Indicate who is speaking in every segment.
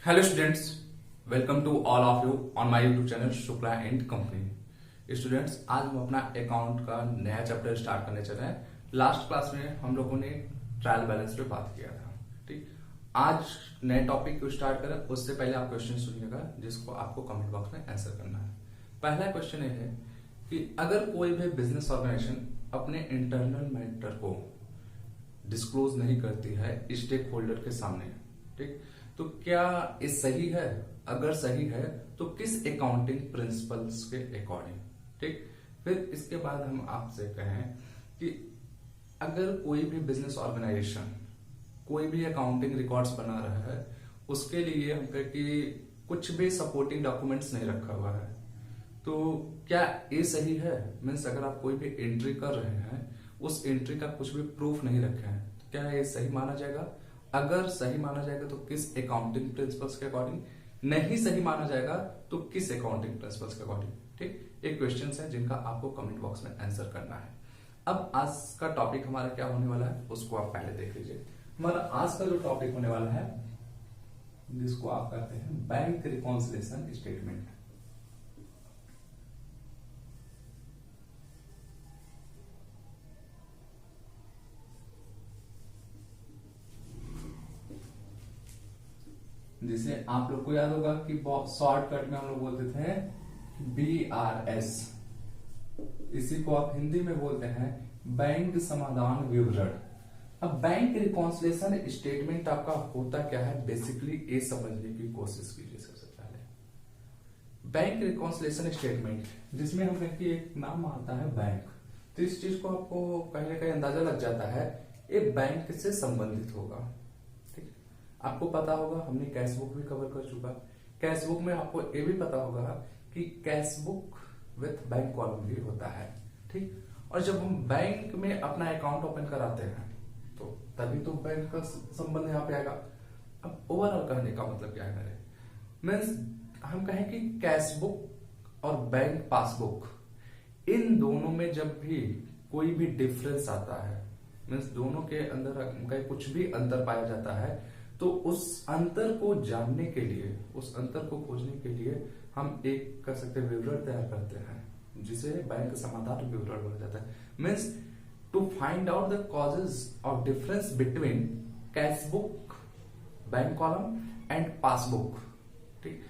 Speaker 1: Hello students, welcome to all of you on my YouTube channel Shukla and company. Students, आज हम अपना account का नया चैप्टर स्टार्ट करने चल रहे हैं। लास्ट क्लास में हम लोगों ने ट्रायल बैलेंस पे बात किया था। ठीक, आज नए टॉपिक को स्टार्ट करें उससे पहले आप क्वेश्चन सुनिएगा जिसको आपको कमेंट बॉक्स में आंसर करना है। पहला क्वेश्चन ये है कि अगर कोई भी बिजनेस ऑर्गेनाइजेशन अपने इंटरनल मैटर को डिस्क्लोज नहीं करती है स्टेक होल्डर के सामने, ठीक, तो क्या ये सही है? अगर सही है तो किस अकाउंटिंग प्रिंसिपल्स के अकॉर्डिंग? ठीक, फिर इसके बाद हम आपसे कहें कि अगर कोई भी बिजनेस ऑर्गेनाइजेशन कोई भी अकाउंटिंग रिकॉर्ड्स बना रहा है उसके लिए हम कहें कि कुछ भी सपोर्टिंग डॉक्यूमेंट्स नहीं रखा हुआ है, तो क्या ये सही है? मीन्स अगर आप कोई भी एंट्री कर रहे हैं उस एंट्री का कुछ भी प्रूफ नहीं रखे हैं तो क्या ये सही माना जाएगा? अगर सही माना जाएगा तो किस अकाउंटिंग प्रिंसिपल्स के अकॉर्डिंग? नहीं सही माना जाएगा तो किस अकाउंटिंग प्रिंसिपल्स के अकॉर्डिंग? ठीक, ये क्वेश्चंस हैं जिनका आपको कमेंट बॉक्स में आंसर करना है। अब आज का टॉपिक हमारा क्या होने वाला है उसको आप पहले देख लीजिए। हमारा आज का जो टॉपिक होने वाला है जिसको आप कहते हैं बैंक रिकॉन्सिलिएशन स्टेटमेंट। जिसे आप लोग को याद होगा कि शॉर्टकट में हम लोग बोलते थे BRS, इसी को आप हिंदी में बोलते हैं बैंक समाधान विवरण। अब बैंक रिकॉन्सिलिएशन स्टेटमेंट आपका होता क्या है, बेसिकली ये समझने की कोशिश कीजिए। सबसे पहले बैंक रिकॉन्सिलिएशन स्टेटमेंट, जिसमें हम कहते हैं एक नाम आता है बैंक, तो इस चीज को आपको कहीं ना कहीं अंदाजा लग जाता है ये बैंक से संबंधित होगा। आपको पता होगा हमने कैश बुक भी कवर कर चुका। कैश बुक में आपको ये भी पता होगा कि cash book with bank column भी होता है। ठीक, और जब हम बैंक में अपना अकाउंट ओपन कराते हैं तो तभी तो बैंक का संबंध यहाँ पे आएगा। अब ओवरऑल कहने का मतलब क्या है मेरे, मीन्स हम कहें कि कैश बुक और बैंक पासबुक इन दोनों में जब भी कोई भी डिफरेंस आता है, मीन्स दोनों के अंदर कुछ भी अंतर पाया जाता है, तो उस अंतर को जानने के लिए, उस अंतर को खोजने के लिए हम एक कर सकते विवरण तैयार करते हैं जिसे बैंक समाधान विवरण बोला जाता है। Means to find out the causes of difference between cash book, bank column and passbook. ठीक,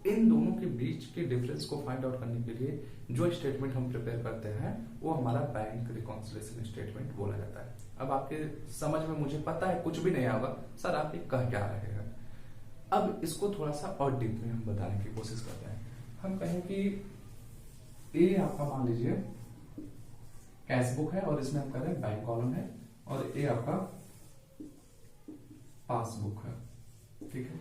Speaker 1: इन दोनों के बीच के डिफरेंस को फाइंड आउट करने के लिए जो स्टेटमेंट हम प्रिपेयर करते हैं वो हमारा बैंक रिकॉन्सिलिएशन स्टेटमेंट बोला जाता है। अब आपके समझ में मुझे पता है कुछ भी नहीं आएगा सर आप ये कह क्या रहे हैं। अब इसको थोड़ा सा और डीप में हम बताने की कोशिश करते हैं। हम कहें कि ये आपका मान लीजिए कैश बुक है और इसमें हम कह रहे हैं बैंक कॉलम है, और ये आपका पासबुक है। ठीक है,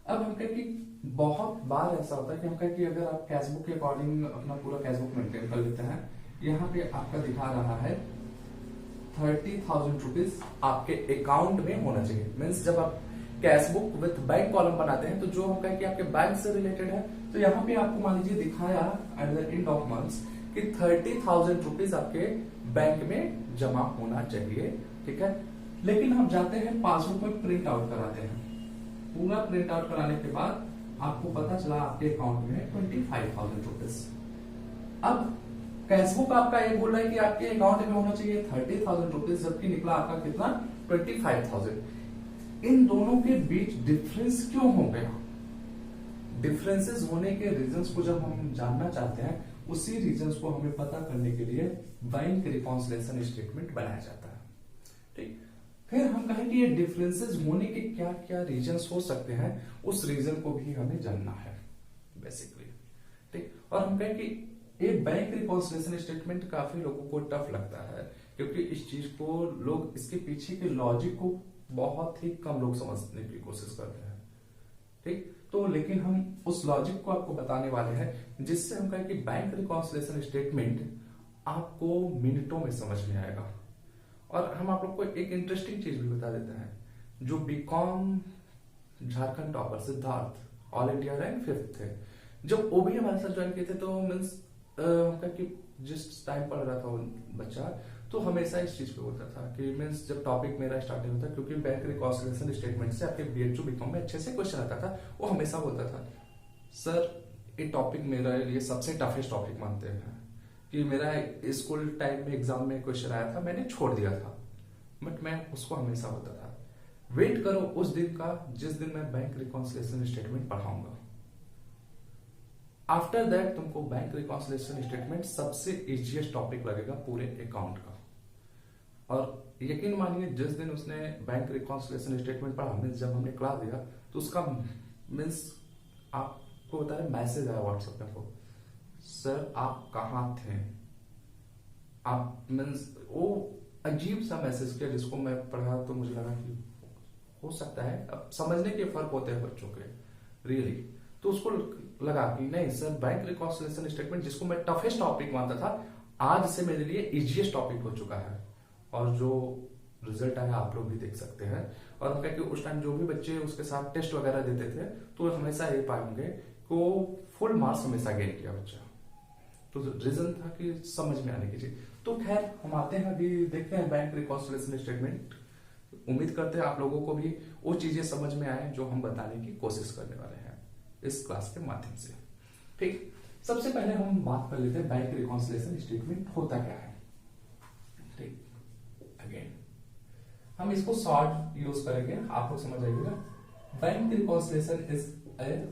Speaker 1: अब हम कहें कि बहुत बार ऐसा होता है कि हम कहें कि अगर आप कैश बुक के अकॉर्डिंग अपना पूरा कैश बुक मेंटेन कर लेते हैं, यहाँ पे आपका दिखा रहा है 30,000 रुपीज आपके अकाउंट में होना चाहिए। मीन्स जब आप cash book with bank column बनाते हैं तो जो हम कहें कि आपके बैंक से रिलेटेड है, तो यहाँ पे आपको मान लीजिए दिखाया at the end of months कि 30,000 रुपीज आपके बैंक में जमा होना चाहिए। ठीक है, लेकिन हम जाते हैं पासबुक में प्रिंट आउट कराते हैं। पूरा प्रिंट आउट कराने के बाद आपको पता चला आपके अकाउंट में 25,000 रुपीज। अब कैश बुक आपका ये बोल रहा है कि आपके अकाउंट में होना चाहिए 30,000 रुपीज, जबकि निकला आपका कितना 25,000। इन दोनों के बीच डिफरेंस क्यों हो गया? डिफरेंसेस होने के रीजंस को जब हम जानना चाहते हैं उसी रीजंस को हमें पता करने के लिए बैंक रिकॉन्सिलिएशन स्टेटमेंट बनाया जाता है। ठीक, फिर हम कहें कि ये डिफरेंसेस होने के क्या क्या रीजंस हो सकते हैं, उस रीजन को भी हमें जानना है बेसिकली। ठीक, और हम कहें कि ये बैंक रिकॉन्सिलिएशन स्टेटमेंट काफी लोगों को टफ लगता है क्योंकि इस चीज को लोग, इसके पीछे के लॉजिक को बहुत ही कम लोग समझने की कोशिश करते हैं। ठीक, तो लेकिन हम उस लॉजिक को आपको बताने वाले हैं जिससे हम कहें कि बैंक रिकॉन्सिलिएशन स्टेटमेंट आपको मिनटों में समझ में आएगा। और हम आप लोग को एक इंटरेस्टिंग चीज भी बता देते हैं, जो BCom Jharkhand topper Siddharth all India rank 5th थे, जब वो भी हमारे साथ ज्वाइन किए थे तो मीन्स कि जिस टाइम पढ़ रहा था वो बच्चा, तो हमेशा इस चीज पे होता था कि मीन्स जब टॉपिक मेरा स्टार्टिंग होता, क्योंकि बैंक रिकॉन्सिलिएशन स्टेटमेंट से आपके बीएचयू बीकॉम में अच्छे से क्वेश्चन आता था, वो हमेशा होता था सर ये टॉपिक मेरे लिए सबसे टफेस्ट टॉपिक मानते हैं कि मेरा स्कूल टाइम में एग्जाम में क्वेश्चन आया था, मैंने छोड़ दिया था, बट मैं उसको हमेशा होता था वेट करो उस दिन का जिस दिन मैं बैंक रिकॉन्सिलिएशन स्टेटमेंट पढ़ाऊंगा। आफ्टर दैट तुमको बैंक रिकॉन्सिलिएशन स्टेटमेंट सबसे इजीएस्ट टॉपिक लगेगा पूरे अकाउंट का। और यकीन मानिए जिस दिन उसने बैंक रिकॉन्सिलिएशन स्टेटमेंट पढ़ा, मीन्स जब हमने क्लास दिया तो उसका मीन्स आपको बता रहे मैसेज आया व्हाट्सएप पे को, सर आप कहाँ थे, आप मीन्स वो अजीब सा मैसेज किया जिसको मैं पढ़ा तो मुझे लगा कि हो सकता है, अब समझने के फर्क होते हैं बच्चों के रियली, तो उसको लगा कि नहीं सर बैंक रिकॉन्सिलिएशन स्टेटमेंट जिसको मैं टफेस्ट टॉपिक मानता था आज से मेरे लिए इजीएस्ट टॉपिक हो चुका है। और जो रिजल्ट आया आप लोग भी देख सकते हैं। और हम कहें कि उस टाइम जो भी बच्चे उसके साथ टेस्ट वगैरह देते थे तो हमेशा ये पाएंगे कि वो फुल मार्क्स हमेशा गेन किया बच्चा। तो रीजन था कि समझ में आने की चीज। तो खैर हम आते हैं अभी देखते हैं बैंक रिकॉन्सिलिएशन स्टेटमेंट। उम्मीद करते हैं आप लोगों को भी वो चीजें समझ में आए जो हम बताने की कोशिश करने वाले हैं इस क्लास के माध्यम से। ठीक, सबसे पहले हम बात कर लेते हैं बैंक रिकॉन्सिलिएशन स्टेटमेंट होता क्या है। ठीक, अगेन हम इसको शॉर्ट यूज करेंगे, आप लोग समझ आइएगा। Bank reconciliation is a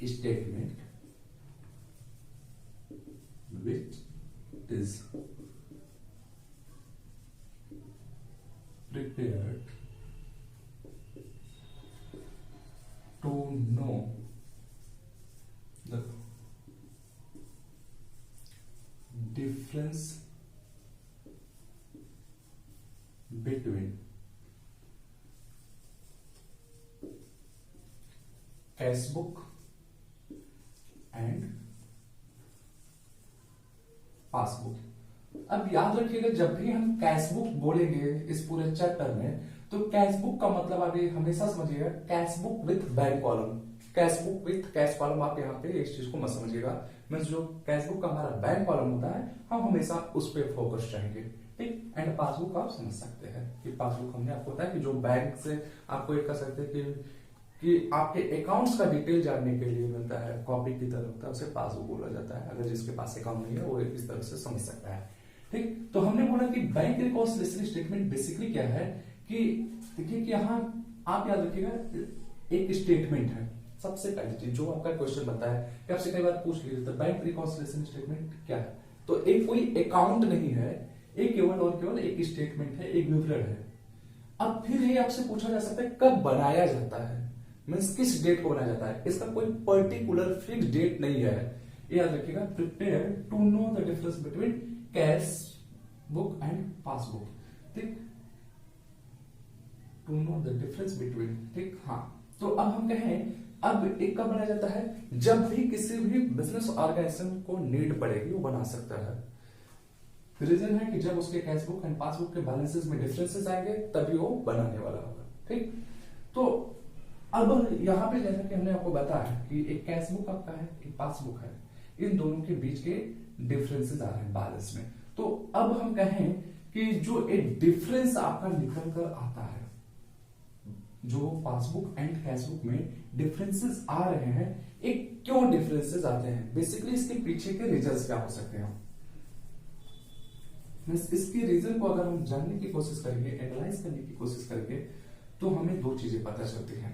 Speaker 1: statement which is prepared to know the difference between cash book and passbook. अब याद रखिएगा जब भी हम कैश बुक बोलेंगे इस पूरे चैप्टर में तो कैश बुक का मतलब आप ये हमेशा समझिएगा cash book with bank column, cash book with cash column. आप यहाँ पे इस चीज को मत समझिएगा, मीन्स जो कैश बुक का हमारा बैंक कॉलम होता है हम हमेशा उस पर फोकस रहेंगे। ठीक, एंड पासबुक आप समझ सकते हैं कि पासबुक हमने आपको बताया कि जो बैंक से आपको एक कर सकते हैं कि आपके अकाउंट्स का डिटेल जानने के लिए मिलता है, कॉपी की तरह होता है, उसे पासबुक बोला जाता है। अगर जिसके पास अकाउंट नहीं है वो इस तरह से समझ सकता है। ठीक, तो हमने बोला कि बैंक रिकॉन्सिलिएशन स्टेटमेंट बेसिकली क्या है कि देखिए कि यहाँ आप याद रखिएगा एक स्टेटमेंट है। सबसे पहली चीज जो आपका क्वेश्चन बनता है कि आपसे कई बार पूछ लीजिए तो बैंक रिकॉन्सिलिएशन स्टेटमेंट क्या है, तो एक कोई अकाउंट नहीं है, एक केवल और केवल एक स्टेटमेंट है, एक विवरण है। अब फिर ये आपसे पूछा जा सकता है कब बनाया जाता है, मीन्स किस डेट को बनाया जाता है। इसका कोई पर्टिकुलर फिक्स डेट नहीं है, याद रखिएगा। Prepare to know the difference between cash book and passbook. ठीक, to know the difference between. ठीक, हाँ, तो अब हम कहें अब एक कब बनाया जाता है जब भी किसी भी बिजनेस ऑर्गेनाइजेशन को नीड पड़ेगी वो बना सकता है। रीजन है कि जब उसके कैश बुक एंड पासबुक के बैलेंसेस में डिफरेंसेस आएंगे तभी वो बनाने वाला होगा। ठीक, तो अब यहाँ पे जैसा कि हमने आपको बताया कि एक कैश बुक आपका है, एक पासबुक है, इन दोनों के बीच के डिफरेंसेस आ रहे हैं बैलेंस में। तो अब हम कहें कि जो एक डिफरेंस आपका निकल कर आता है, जो पासबुक एंड कैश बुक में डिफरेंसेस आ रहे हैं, एक क्यों डिफरेंसेस आते हैं, बेसिकली इसके पीछे के रीजंस क्या हो सकते हैं। इसके रीजन को अगर हम जानने की कोशिश करेंगे, एनालाइज करने की कोशिश करेंगे तो हमें दो चीजें पता चलती हैं।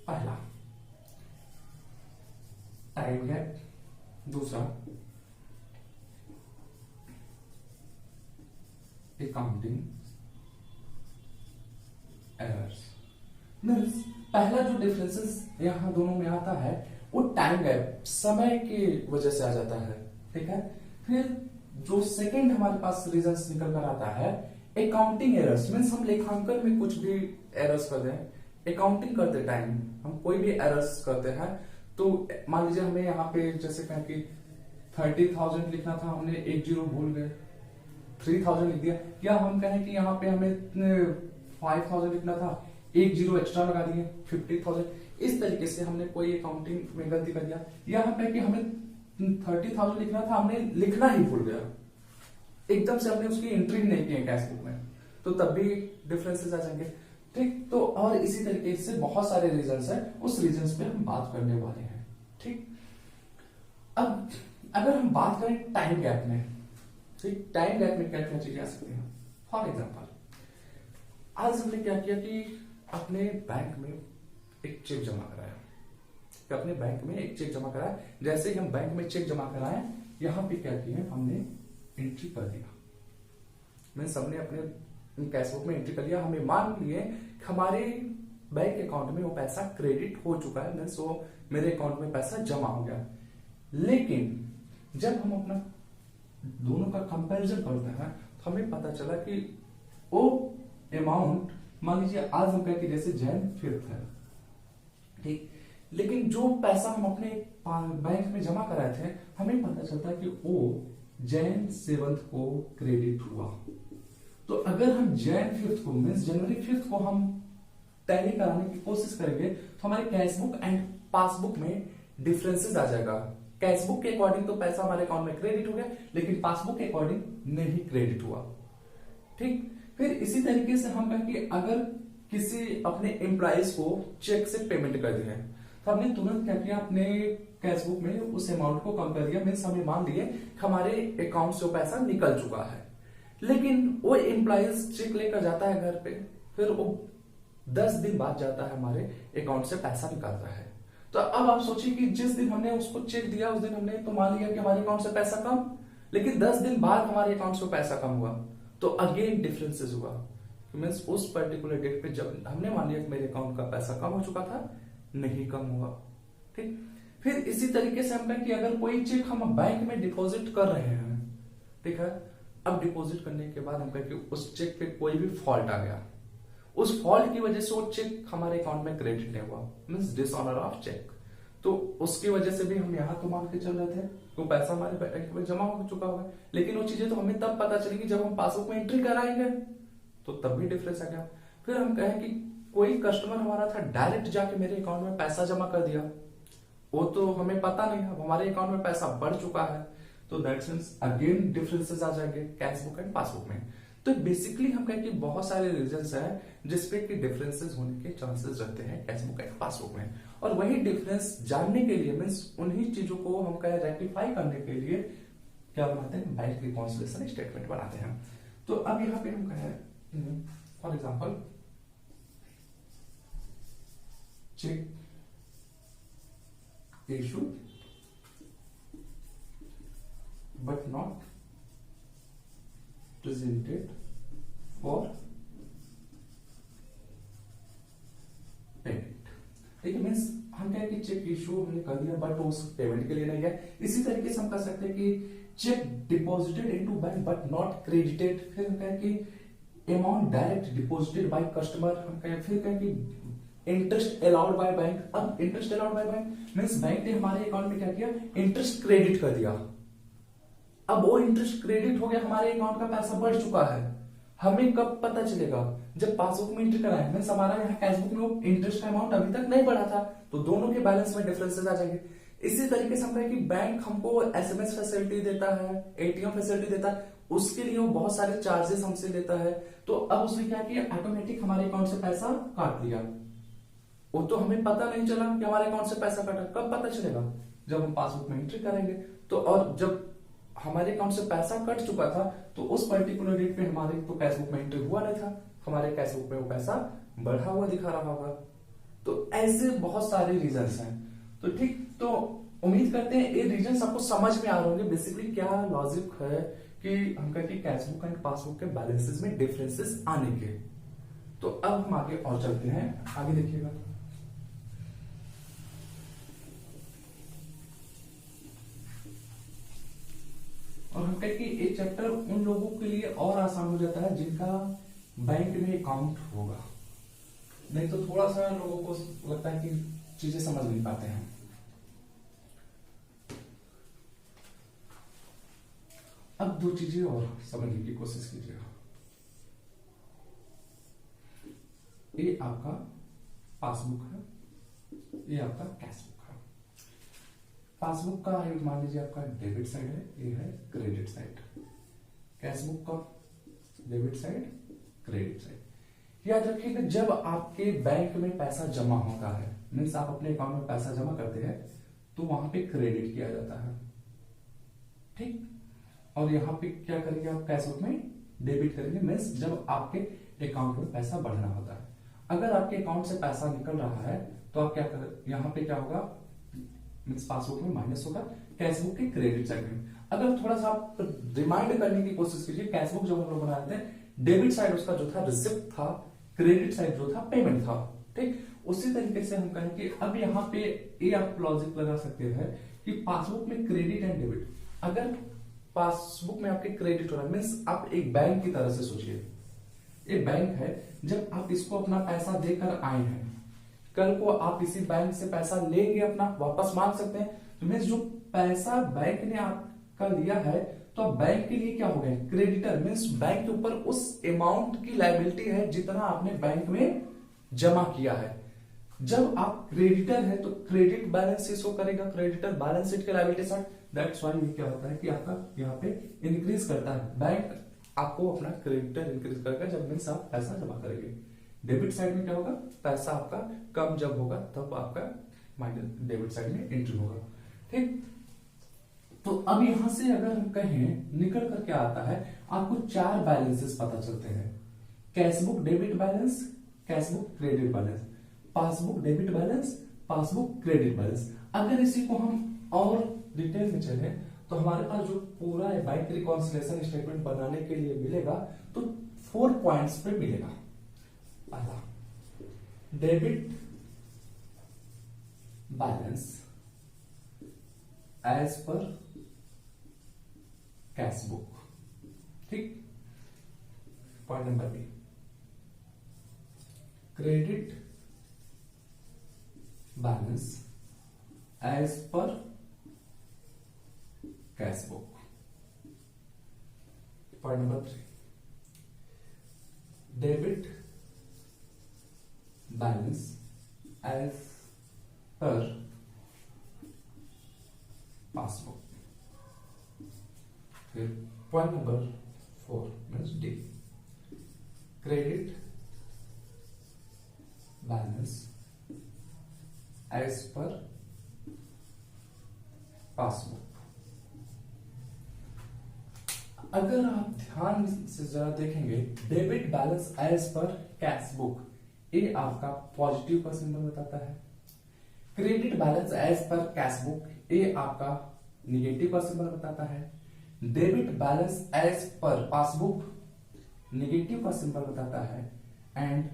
Speaker 1: पहला टाइम गैप, दूसरा अकाउंटिंग एरर्स। मीन्स पहला जो डिफरेंसेस यहां दोनों में आता है वो टाइम गैप, समय की वजह से आ जाता है। ठीक है, फिर जो सेकंड हमारे पास रीजंस निकल कर आता है अकाउंटिंग एरर्स। मीन्स हम लेखांकन में कुछ भी एरर्स कर दें, अकाउंटिंग करते टाइम हम कोई भी एरर्स करते हैं तो मान लीजिए हमें यहाँ पे जैसे कहें कि 30,000 लिखना था, हमने एक जीरो भूल गए, 3,000 लिख दिया, या हम कहें कि यहाँ पे हमें 5,000 लिखना था, एक जीरो एक्स्ट्रा लगा दिए 50,000। इस तरीके से हमने कोई अकाउंटिंग में गलती कर दिया। या हम कहें कि हमें 30,000 लिखना था, हमने लिखना ही भूल गया, एकदम से हमने उसकी एंट्री नहीं की है कैश बुक में, तो तब भी डिफरेंसेस आ जाएंगे। ठीक, तो और इसी तरीके से बहुत सारे रीजंस हैं, उस रीजंस पे हम बात करने वाले हैं। ठीक, अब अगर हम बात करें टाइम गैप में, ठीक, टाइम गैप में क्या क्या चीजें आ सकती हैं। फॉर एग्जाम्पल, आज हमने क्या किया कि अपने बैंक में एक चेक जमा कराया, कि अपने बैंक में एक चेक जमा कराया, जैसे ही हम बैंक में चेक जमा कराए, यहां पे क्या किया, हमने एंट्री कर दिया, मीन्स हमने अपने कैश बुक में एंट्री कर लिया, हमें मान लिए हमारे बैंक अकाउंट में वो पैसा क्रेडिट हो चुका है, मीन्स वो मेरे अकाउंट में पैसा जमा हो गया। लेकिन जब हम अपना दोनों का कंपैरिजन करते हैं तो हमें पता चला कि वो अमाउंट, मान लीजिए आज हम कहते जैसे जैन 5th है, ठीक, लेकिन जो पैसा हम अपने बैंक में जमा कराए थे, हमें पता चलता कि वो जैन 7th को क्रेडिट हुआ। तो अगर हम जैन 5th को मीन्स जनवरी 5th को हम टैली कराने की कोशिश करेंगे तो हमारे कैशबुक एंड पासबुक में डिफरेंसेस आ जाएगा। कैशबुक के अकॉर्डिंग तो पैसा हमारे अकाउंट में क्रेडिट हो गया, लेकिन पासबुक के अकॉर्डिंग नहीं क्रेडिट हुआ। ठीक, फिर इसी तरीके से हम कहें कि अगर किसी अपने एम्प्लॉइज को चेक से पेमेंट कर दिया है, तो हमने तुरंत क्या किया, अपने कैशबुक में उस अमाउंट को कम कर दिया, मीन्स हमें मान लिए हमारे अकाउंट से वो पैसा निकल चुका है। लेकिन वो एम्प्लॉइज चेक लेकर जाता है घर पे, फिर वो 10 दिन बाद जाता है हमारे अकाउंट से पैसा निकालता है। तो अब आप सोचिए कि जिस दिन हमने उसको चेक दिया उस दिन हमने तो मान लिया कि हमारे अकाउंट से पैसा कम, लेकिन 10 दिन बाद हमारे अकाउंट से पैसा कम हुआ, तो अगेन डिफरेंसेस हुआ। मीन्स उस पर्टिकुलर डेट पे जब हमने मान लिया कि मेरे अकाउंट का पैसा कम हो चुका था, नहीं कम हुआ। ठीक, फिर इसी तरीके से हम कहें कि अगर कोई चेक हम बैंक में डिपॉजिट कर रहे हैं, ठीक है, अब डिपॉजिट करने के बाद हम कहें कि उस चेक पे कोई भी फॉल्ट आ गया, उस फॉल्ट की वजह से वो चेक हमारे अकाउंट में क्रेडिट नहीं हुआ, मीन्स डिसऑनर ऑफ चेक, तो उसकी वजह से भी हम यहां तो मान के चल रहे थे तो पैसा हमारे बैंक में जमा हो चुका होगा, लेकिन वो चीजें तो हमें तब पता चलेगी जब हम पासबुक में एंट्री कराएंगे, तो तब भी डिफरेंस आ गया। फिर हम कहें कि कोई कस्टमर हमारा था डायरेक्ट जाके मेरे अकाउंट में पैसा जमा कर दिया, वो तो हमें पता नहीं है, हमारे अकाउंट में पैसा बढ़ चुका है, तो दैट मींस अगेन डिफरेंसेस आ जाएंगे कैशबुक एंड पासबुक में। तो बेसिकली हम कहें कि बहुत सारे रीजंस हैं जिसपे कि डिफरेंसेस होने के चांसेस रहते हैं कैशबुक एंड पासबुक में, और वही डिफरेंस जानने के लिए मींस उन्हीं चीजों को हम कहें रेक्टिफाई करने के लिए क्या बनाते हैं, बैंक रिकॉन्सिलिएशन स्टेटमेंट बनाते हैं। तो अब यहाँ पे हम कहें for example cheque issue but not presented for payment। ठीक है, मीन्स हम कहें कि चेक इशू हमने कर दिया बट उस पेमेंट के लिए नहीं है। इसी तरीके से हम कर सकते हैं कि check deposited into bank but not credited. फिर हम कहें कि amount direct deposited by customer, हम कहें फिर कहें कि इंटरेस्ट अलाउड बाय बैंक। अब interest allowed by bank means bank ने हमारे अकाउंट में क्या किया, इंटरेस्ट क्रेडिट कर दिया। अब वो इंटरेस्ट क्रेडिट हो गया, हमारे अकाउंट का पैसा बढ़ चुका है। हमें कब पता चलेगा, जब पासबुक में एंट्री कराए, मींस हमारा यहाँ कैशबुक में इंटरेस्ट का अमाउंट अभी तक नहीं बढ़ा था, तो दोनों के बैलेंस में डिफरेंसेस आ जाएंगे। इसी तरीके से हम कहें कि बैंक हमको एसएमएस फैसिलिटी देता है, एटीएम फैसिलिटी देता है, उसके लिए वो बहुत सारे चार्जेस हमसे लेता है। तो अब उसने क्या किया, ऑटोमेटिक हमारे अकाउंट से पैसा काट लिया। वो तो हमें पता नहीं चला कि हमारे अकाउंट से पैसा कटा, कब पता चलेगा, जब हम पासबुक में एंट्री करेंगे। तो और जब हमारे अकाउंट से पैसा कट चुका था तो उस पर्टिकुलर डेट पे हमारे तो कैशबुक में एंट्री हुआ नहीं था, हमारे कैशबुक में वो पैसा बढ़ा हुआ दिखा रहा होगा। तो ऐसे बहुत सारे रीजंस हैं। तो ठीक, तो उम्मीद करते हैं ये रीजंस आपको समझ में आ रहे होंगे बेसिकली क्या लॉजिक है कि हम कहते हैं कैशबुक एंड पासबुक के बैलेंसेस में डिफरेंसेस आने के। तो अब हम आगे और चलते हैं, आगे देखिएगा। और हम कहें कि ये चैप्टर उन लोगों के लिए और आसान हो जाता है जिनका बैंक में अकाउंट होगा, नहीं तो थोड़ा सा लोगों को लगता है कि चीजें समझ नहीं पाते हैं। अब दो चीजें और समझने की कोशिश कीजिएगा। ये आपका पासबुक है, ये आपका कैशबुक है। पासबुक का मान लीजिए आपका डेबिट साइड है, ये है क्रेडिट साइड। कैशबुक का डेबिट साइड, क्रेडिट साइड। याद रखिएगा जब आपके बैंक में पैसा जमा होता है, मीन्स आप अपने अकाउंट में पैसा जमा करते हैं, तो वहां पे क्रेडिट किया जाता है, ठीक। और यहाँ पे क्या करेंगे आप, कैशबुक में डेबिट करेंगे, मीन्स जब आपके अकाउंट में पैसा बढ़ना होता है। अगर आपके अकाउंट से पैसा निकल रहा है तो आप क्या कर, यहाँ पे क्या होगा, मीन्स पासबुक में माइनस होगा, कैशबुक के क्रेडिट साइड में। अगर थोड़ा सा आप रिमाइंड करने की कोशिश कीजिए, कैशबुक जब हम लोग बना रहे थे, डेबिट साइड उसका जो था रिसिप्ट था, क्रेडिट साइड जो था पेमेंट था, ठीक। उसी तरीके से हम कहें कि अब यहाँ पे ये आप लॉजिक लगा सकते हैं कि पासबुक में क्रेडिट एंड डेबिट, अगर पासबुक में आपके क्रेडिट हो रहा है, मीन्स आप एक बैंक की तरह से सोचिए, ये बैंक है, जब आप इसको अपना पैसा देकर आए हैं, कल को आप इसी बैंक से पैसा लेंगे, अपना वापस मांग सकते हैं, तो मीन्स जो पैसा बैंक ने आपका लिया है, तो अब बैंक के लिए क्या हो गया, क्रेडिटर, मीन्स बैंक के ऊपर उस अमाउंट की लायबिलिटी है जितना आपने बैंक में जमा किया है। जब आप क्रेडिटर है तो क्रेडिट बैलेंस से शो करेगा, क्रेडिटर बैलेंस शीट के लायबिलिटी साइड, दैट्स व्हाई ये क्या होता है कि आपका यहाँ पे इंक्रीज करता है, बैंक आपको अपना क्रेडिटर इंक्रीज करेगा जब मीन्स आप पैसा जमा करेंगे। डेबिट साइड में क्या होगा, पैसा आपका कम जब होगा तब आपका माइनस डेबिट साइड में एंट्री होगा, ठीक। तो अब यहां से अगर हम कहें निकल कर क्या आता है, आपको 4 बैलेंसेस पता चलते हैं, cashbook debit balance, cashbook credit balance, passbook debit balance, passbook credit balance. अगर इसी को हम और डिटेल में चले तो हमारे पास जो पूरा बैंक रिकॉन्सिलिएशन स्टेटमेंट बनाने के लिए मिलेगा तो 4 पॉइंट्स पे मिलेगा। पहला, debit balance as per cashbook, ठीक। Point number B, credit balance as per cashbook. Point number 3, debit balance as per passbook. फिर point number 4 means D, credit balance as per passbook. अगर आप ध्यान से जरा देखेंगे, debit balance as per cashbook, ये आपका पॉजिटिव का सिंबल बताता है। Credit balance as per cashbook, ये आपका निगेटिव का सिंबल बताता है। Debit balance as per passbook negative का सिंबल बताता है। And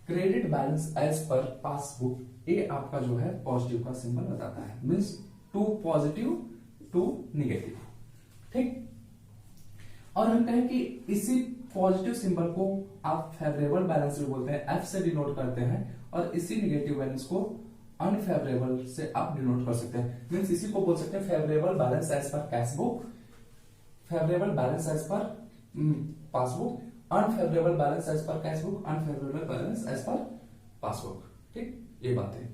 Speaker 1: credit balance as per passbook, ये आपका जो है पॉजिटिव का सिंबल बताता है, मीन्स 2 पॉजिटिव 2 निगेटिव, ठीक। और हम कहें कि इसी पॉजिटिव सिंबल को आप फेवरेबल बैलेंस भी बोलते हैं, एफ से डिनोट करते हैं, और इसी निगेटिव बैलेंस को अनफेवरेबल से आप डिनोट कर सकते हैं, मीन्स इसी को बोल सकते हैं favourable balance as per cashbook, favourable balance as per passbook, unfavourable balance as per cashbook, unfavourable balance as per passbook, ठीक। ये बात है,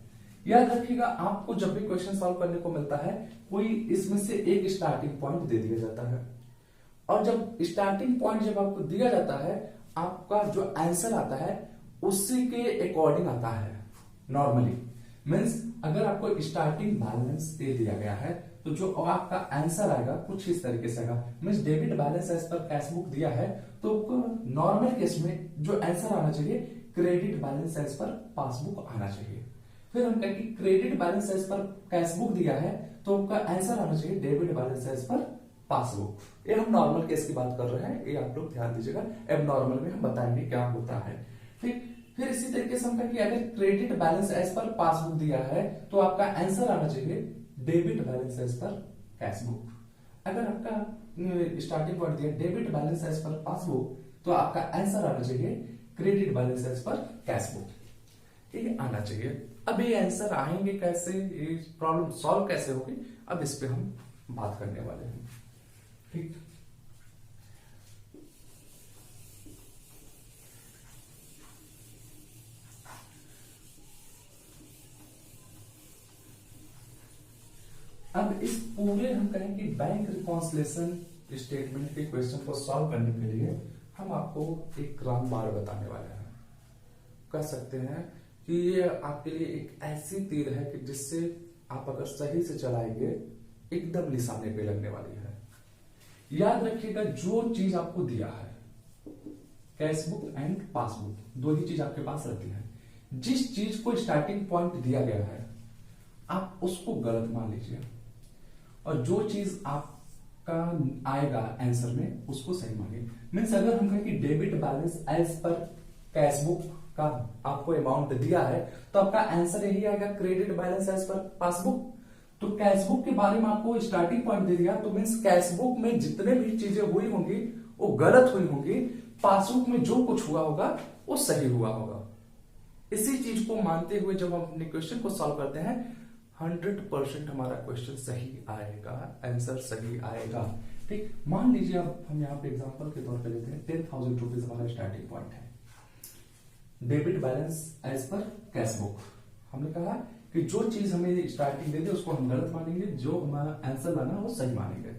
Speaker 1: याद रखिएगा। आपको जब भी क्वेश्चन सॉल्व करने को मिलता है, कोई इसमें से एक स्टार्टिंग पॉइंट दे दिया जाता है, और जब स्टार्टिंग पॉइंट जब आपको दिया जाता है, आपका जो आंसर आता है उसी के अकॉर्डिंग आता है नॉर्मली। मीन्स अगर आपको स्टार्टिंग बैलेंस दे दिया गया है तो जो आपका आंसर आएगा कुछ इस तरीके से आएगा। Means debit balance as per cashbook दिया है तो नॉर्मल केस में जो आंसर आना चाहिए credit balance as per passbook आना चाहिए। फिर हम कहें कि credit balance as per cashbook दिया है तो आपका आंसर आना चाहिए debit balance as per passbook. ये हम नॉर्मल केस की बात कर रहे हैं, ये आप लोग ध्यान दीजिएगा। अब नॉर्मल में हम बताएंगे क्या होता है, ठीक। फिर इसी तरीके से हम कहें कि अगर credit balance as per passbook दिया है तो आपका आंसर आना चाहिए debit balance as per cashbook. अगर आपका स्टार्टिंग पॉइंट दिया debit balance as per passbook तो आपका आंसर आना चाहिए credit balance as per cashbook, ठीक है, आना चाहिए। अब ये आंसर आएंगे कैसे, ये प्रॉब्लम सॉल्व कैसे होगी, अब इस पे हम बात करने वाले हैं, ठीक। अब इस पूरे हम कहें कि बैंक रिकॉन्सिलेशन स्टेटमेंट के क्वेश्चन को सॉल्व करने के लिए हम आपको एक रामबाण बताने वाले हैं। कह सकते हैं कि ये आपके लिए एक ऐसी तीर है कि जिससे आप अगर सही से चलाएंगे एकदम निशाने पे लगने वाली है। याद रखिएगा, जो चीज आपको दिया है, कैशबुक एंड पासबुक, दो ही चीज आपके पास रहती है। जिस चीज को स्टार्टिंग पॉइंट दिया गया है आप उसको गलत मान लीजिए, और जो चीज आपका आएगा आंसर में उसको सही मानिए। मीन्स अगर हम कहें कि debit balance as per cashbook का आपको अमाउंट दिया है तो आपका आंसर यही आएगा, credit balance as per passbook. तो कैशबुक के बारे में आपको स्टार्टिंग पॉइंट दे दिया, तो मीन्स कैशबुक में जितने भी चीजें हुई होंगी वो गलत हुई होंगी, पासबुक में जो कुछ हुआ होगा वो सही हुआ होगा। इसी चीज को मानते हुए जब हम अपने क्वेश्चन को सॉल्व करते हैं 100% हमारा क्वेश्चन सही आएगा, आंसर सही आएगा। ठीक, मान लीजिए अब हम यहाँ पे एग्जांपल के तौर पे लेते हैं 10,000 रुपीज हमारा स्टार्टिंग पॉइंट है, debit balance as per cashbook. हमने कहा कि जो चीज हमें स्टार्टिंग दे दे उसको हम गलत मानेंगे, जो हमारा आंसर बना वो सही मानेंगे।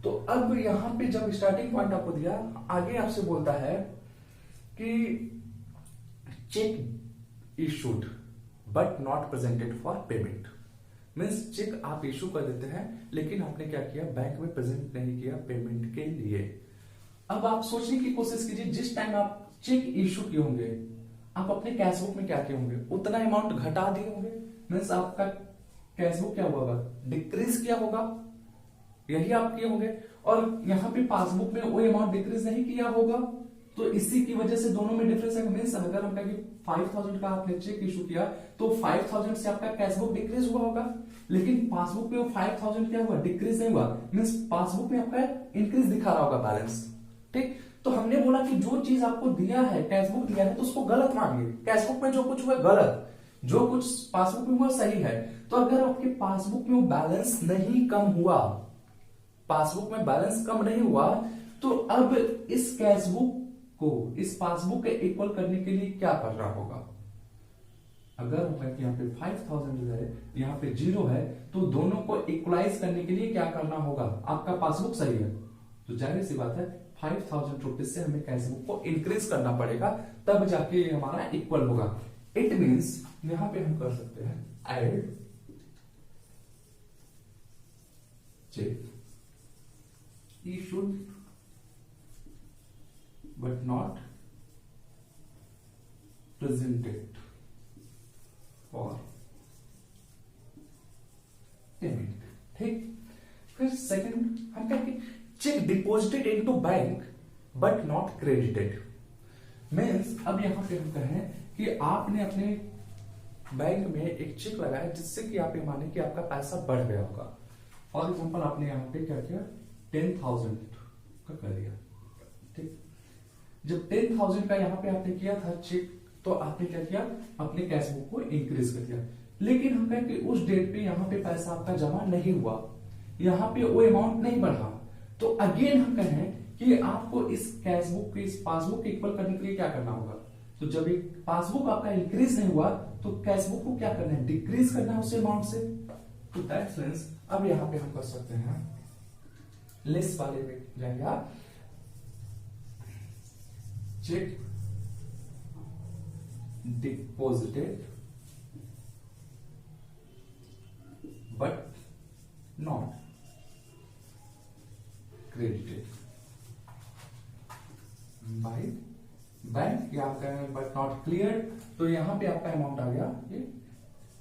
Speaker 1: तो अब यहां पे जब स्टार्टिंग पॉइंट आपको दिया, आगे आपसे बोलता है कि cheque issued but not presented for payment. Means cheque आप इशू कर देते हैं लेकिन आपने क्या किया, बैंक में प्रेजेंट नहीं किया पेमेंट के लिए। अब आप सोचने की कोशिश कीजिए, जिस टाइम आप चेक इशू किए होंगे आप अपने कैशबुक में क्या किए होंगे, उतना अमाउंट घटा दिए होंगे। मीन्स आपका कैशबुक क्या होगा, डिक्रीज किया होगा, यही आप किए होंगे। और यहाँ पे पासबुक में वो अमाउंट डिक्रीज नहीं किया होगा, तो इसी की वजह से दोनों में डिफरेंस है। मीन्स अगर हम कहें 5,000 का आपने चेक इशू किया तो 5,000 से आपका कैशबुक डिक्रीज हुआ होगा, लेकिन पासबुक में वो 5,000 क्या हुआ, डिक्रीज नहीं हुआ। मीन्स पासबुक में आपका इंक्रीज दिखा रहा होगा बैलेंस। ठीक, तो हमने बोला कि जो चीज आपको दिया है, कैशबुक दिया है, तो उसको गलत मानिए। कैशबुक में जो कुछ हुआ गलत, जो कुछ पासबुक में हुआ सही है। तो अगर आपके पासबुक में वो बैलेंस नहीं कम हुआ, पासबुक में बैलेंस कम नहीं हुआ, तो अब इस कैशबुक को इस पासबुक के इक्वल करने के लिए क्या करना होगा। अगर यहाँ पे 5,000 है, यहाँ पे 0 है, तो दोनों को इक्वलाइज करने के लिए क्या करना होगा, आपका पासबुक सही है तो जाहिर सी बात है 5,000 रुपीज से हमें कैशबुक को इंक्रीज करना पड़ेगा, तब जाके हमारा इक्वल होगा। इट मीन्स यहां पे हम कर सकते हैं add cheque issued but not presented for payment. ठीक, फिर सेकंड हम कहेंगे cheque deposited into bank but not credited. Means अब यहां पे हम कहें कि आपने अपने बैंक में एक चेक लगाया जिससे कि आप ये माने कि आपका पैसा बढ़ गया होगा। फॉर एग्जांपल आपने यहां पे क्या किया, 10,000 का कर दिया। ठीक, जब 10,000 का यहां पे आपने किया था चेक, तो आपने क्या किया, अपने कैशबुक को इंक्रीज कर दिया। लेकिन हम कहें कि उस डेट पे यहां पे पैसा आपका जमा नहीं हुआ, यहां पे वो अमाउंट नहीं बढ़ा, तो अगेन हम कहें कि आपको इस कैशबुक के इस पासबुक के इक्वल करने के लिए क्या करना होगा। तो जब एक पासबुक आपका इंक्रीज नहीं हुआ तो कैशबुक को क्या करना है, डिक्रीज करना है उस अमाउंट से। तो दैट मींस अब यहां पे हम कर सकते हैं लेस वाले में जाएंगे आप, check deposited but not credited by bank, या आपका बट नॉट क्लियर, तो यहां पे आपका अमाउंट आ गया ये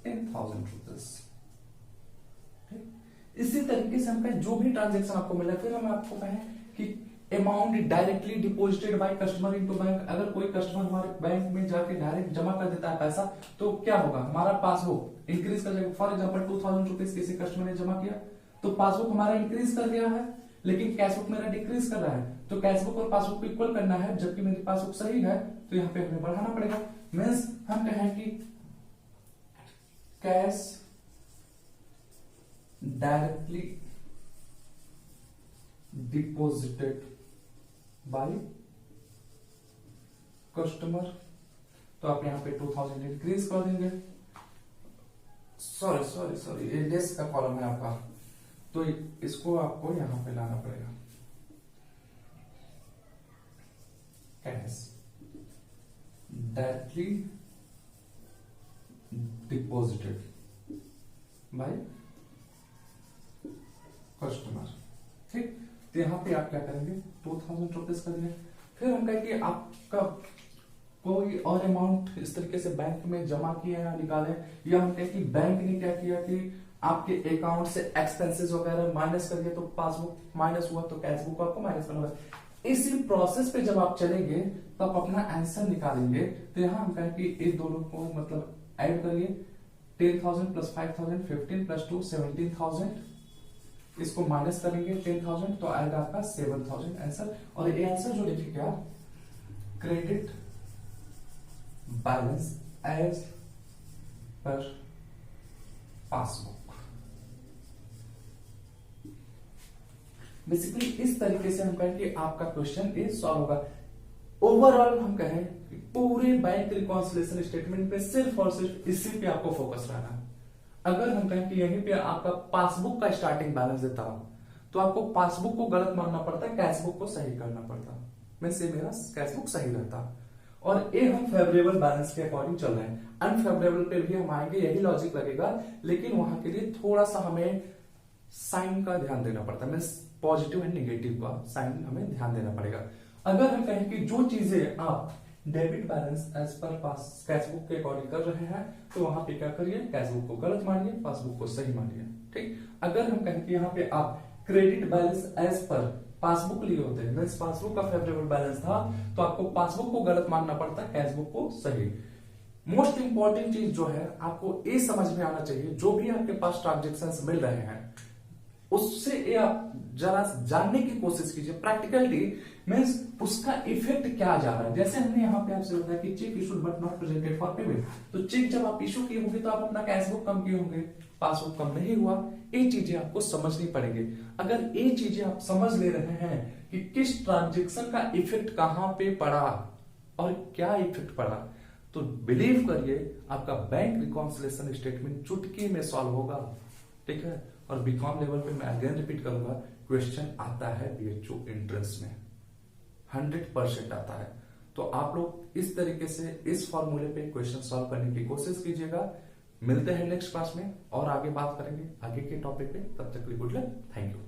Speaker 1: 10,000 रुपीज। इसी तरीके से हम कहें जो भी ट्रांजेक्शन आपको मिला, फिर हम आपको कहें कि amount directly deposited by customer into bank. अगर कोई कस्टमर हमारे बैंक में जाके डायरेक्ट जमा कर देता है पैसा, तो क्या होगा, हमारा पासबुक इंक्रीज कर जाएगा। फॉर एग्जांपल 2,000 रुपीज किसी कस्टमर ने जमा किया तो पासबुक हमारा इंक्रीज कर गया है, लेकिन कैशबुक मेरा डिक्रीज कर रहा है। तो कैशबुक और पासबुक को इक्वल करना है, जबकि मेरी पासबुक सही है, तो यहाँ पे हमें बढ़ाना पड़ेगा। मीन्स हम कहें कि cash directly deposited by customer, तो आप यहां पे 2,000 इंक्रीज कर देंगे, सॉरी सॉरी सॉरी, ये लेस का कॉलम है आपका, तो इसको आपको यहां पे लाना पड़ेगा। Cash directly deposited by customer. ठीक, तो यहां पे आप क्या करेंगे, 2000 रुपीज कर दिए। फिर हम कहेंगे आपका कोई और अमाउंट इस तरीके से बैंक में जमा किया या निकाले, या हम कहें कि बैंक ने क्या किया कि आपके अकाउंट से एक्सपेंसेस वगैरह माइनस कर दिया, तो पासबुक माइनस हुआ तो कैश बुक आपको माइनस करना होगा। इसी प्रोसेस पे जब आप चलेंगे तो आप अपना आंसर निकालेंगे। तो यहां हम कहें कि इन दोनों को मतलब ऐड करिए, 10,000 प्लस 5,000 15 प्लस 2 17,000, इसको माइनस करेंगे 10,000 तो आएगा आपका 7,000 आंसर। और ये आंसर जो लिखिए क्या, credit balance as per passbook. Basically इस तरीके से हम कहें कि आपका क्वेश्चन ये सॉल्व होगा। ओवरऑल हम कहें कि पूरे बैंक रिकॉन्सिलिएशन स्टेटमेंट पे सिर्फ और सिर्फ इसी पे आपको फोकस रहना है। अगर हम कहें कि यहीं पे आपका पासबुक का स्टार्टिंग बैलेंस देता हो तो आपको पासबुक को गलत मानना पड़ता है, कैशबुक को सही करना पड़ता। मैं से मेरा कैशबुक सही रहता। और ये हम फेवरेबल बैलेंस के अकॉर्डिंग चल रहे हैं, अनफेवरेबल पे भी हम आएंगे, यही लॉजिक लगेगा, लेकिन वहां के लिए थोड़ा सा हमें साइन का ध्यान देना पड़ता है, मीन पॉजिटिव एंड निगेटिव का साइन हमें ध्यान देना पड़ेगा। अगर हम कहें कि जो चीजें आप डेबिट बैलेंस एज पर पास कैशबुक के अकॉर्डिंग कर रहे हैं तो वहां पे क्या करिए, कैशबुक को गलत मानिए, पासबुक को सही मानिए। ठीक, अगर हम कहें कि यहाँ पे आप credit balance as per passbook लिए होते हैं, मीन्स पासबुक का फेवरेबल बैलेंस था तो आपको पासबुक को गलत मानना पड़ता है, कैशबुक को सही। मोस्ट इंपॉर्टेंट चीज जो है आपको ये समझ में आना चाहिए, जो भी आपके पास ट्रांजेक्शंस मिल रहे हैं उससे ये आप जरा जानने की कोशिश कीजिए, प्रैक्टिकली मीन्स उसका इफेक्ट क्या जा रहा है। जैसे हमने यहाँ पे आपसे बताया कि cheque issued but not presented for payment, तो चेक जब आप इशू किए होंगे तो आप अपना कैशबुक कम किए होंगे, पासबुक कम नहीं हुआ। ये चीजें आपको समझनी पड़ेगी। अगर ये चीजें आप समझ ले रहे हैं कि किस ट्रांजेक्शन का इफेक्ट कहां पे पड़ा और क्या इफेक्ट पड़ा, तो बिलीव करिए आपका बैंक रिकॉन्सिलिएशन स्टेटमेंट चुटकी में सॉल्व होगा। ठीक है, और बीकॉम लेवल पे मैं अगेन रिपीट करूंगा, क्वेश्चन आता है बीएचयू एंट्रेंस में 100% आता है। तो आप लोग इस तरीके से इस फॉर्मूले पे क्वेश्चन सॉल्व करने की कोशिश कीजिएगा। मिलते हैं नेक्स्ट क्लास में और आगे बात करेंगे आगे के टॉपिक पे। तब तक के लिए गुड लक, थैंक यू।